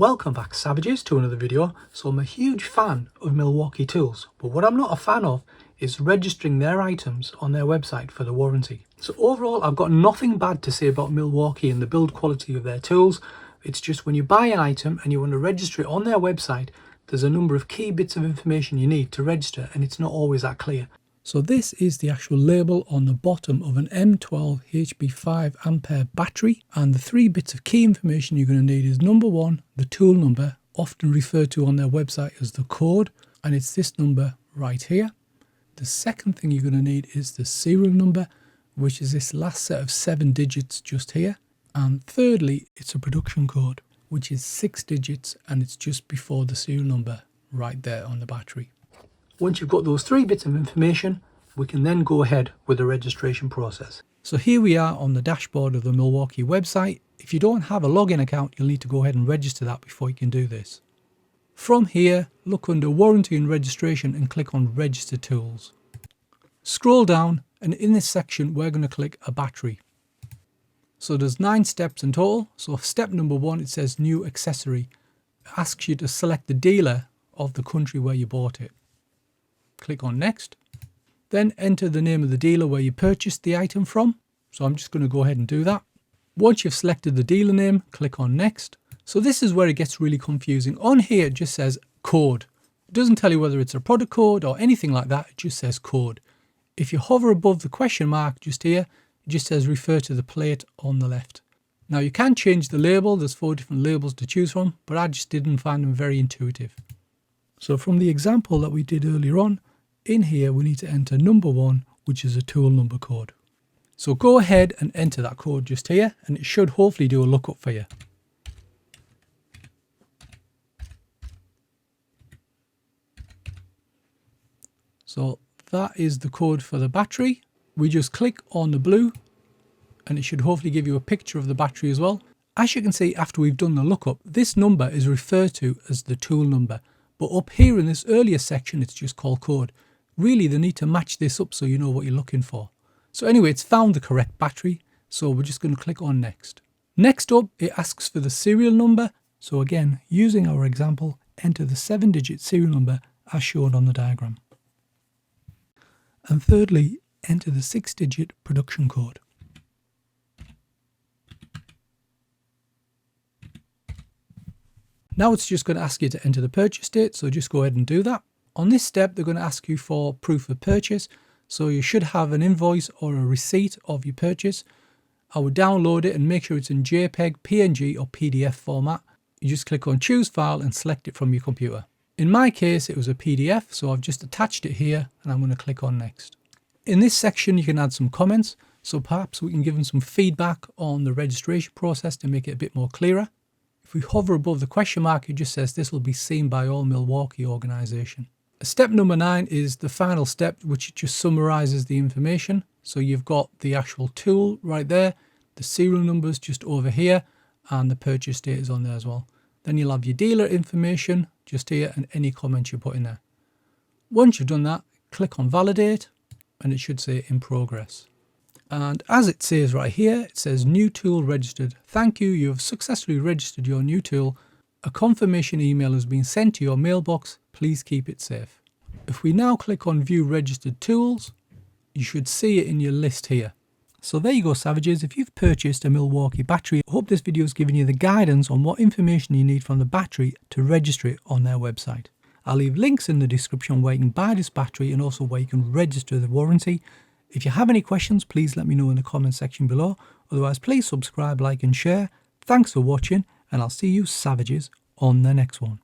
Welcome back, Savages, to another video. So I'm a huge fan of Milwaukee tools, but what I'm not a fan of is registering their items on their website for the warranty. So overall, I've got nothing bad to say about Milwaukee and the build quality of their tools. It's just when you buy an item and you want to register it on their website, there's a number of key bits of information you need to register, and it's not always that clear. So this is the actual label on the bottom of an M12 HP5 ampere battery, and the three bits of key information you're going to need is number one, the tool number, often referred to on their website as the code, and it's this number right here. The second thing you're going to need is the serial number, which is this last set of 7 digits just here. And thirdly, it's a production code, which is 6 digits, and it's just before the serial number right there on the battery. Once you've got those three bits of information, we can then go ahead with the registration process. So here we are on the dashboard of the Milwaukee website. If you don't have a login account, you'll need to go ahead and register that before you can do this. From here, look under Warranty and Registration and click on Register Tools. Scroll down, and in this section, we're going to click a battery. So there's 9 steps in total. So step number 1, it says New Accessory. It asks you to select the dealer of the country where you bought it. Click on Next. Then enter the name of the dealer where you purchased the item from. So I'm just going to go ahead and do that. Once you've selected the dealer name, click on Next. So this is where it gets really confusing. On here it just says code. It doesn't tell you whether it's a product code or anything like that. It just says code. If you hover above the question mark just here, it just says refer to the plate on the left. Now you can change the label. There's 4 different labels to choose from, but I just didn't find them very intuitive. So from the example that we did earlier on, in here we need to enter number 1, which is a tool number code. So go ahead and enter that code just here, and it should hopefully do a lookup for you. So that is the code for the battery. We just click on the blue and it should hopefully give you a picture of the battery as well. As you can see, after we've done the lookup, this number is referred to as the tool number. But up here in this earlier section, it's just called code. Really, they need to match this up so you know what you're looking for. So anyway, it's found the correct battery. So we're just going to click on Next. Next up, it asks for the serial number. So again, using our example, enter the 7-digit serial number as shown on the diagram. And thirdly, enter the 6-digit production code. Now it's just going to ask you to enter the purchase date, so just go ahead and do that. On this step, they're going to ask you for proof of purchase, so you should have an invoice or a receipt of your purchase. I would download it and make sure it's in JPEG, PNG or PDF format. You just click on Choose File and select it from your computer. In my case, it was a PDF, so I've just attached it here and I'm going to click on Next. In this section, you can add some comments, so perhaps we can give them some feedback on the registration process to make it a bit more clearer. If we hover above the question mark, it just says this will be seen by all Milwaukee organisation. Step number 9 is the final step, which just summarises the information. So you've got the actual tool right there, the serial numbers just over here, and the purchase date is on there as well. Then you'll have your dealer information just here and any comments you put in there. Once you've done that, click on Validate and it should say in progress. And as it says right here, it says new tool registered. Thank you, you have successfully registered your new tool. A confirmation email has been sent to your mailbox. Please keep it safe. If we now click on View Registered Tools, you should see it in your list here. So there you go, Savages. If you've purchased a Milwaukee battery, I hope this video has given you the guidance on what information you need from the battery to register it on their website. I'll leave links in the description where you can buy this battery and also where you can register the warranty. If you have any questions, please let me know in the comment section below. Otherwise, please subscribe, like and share. Thanks for watching, and I'll see you, Savages, on the next one.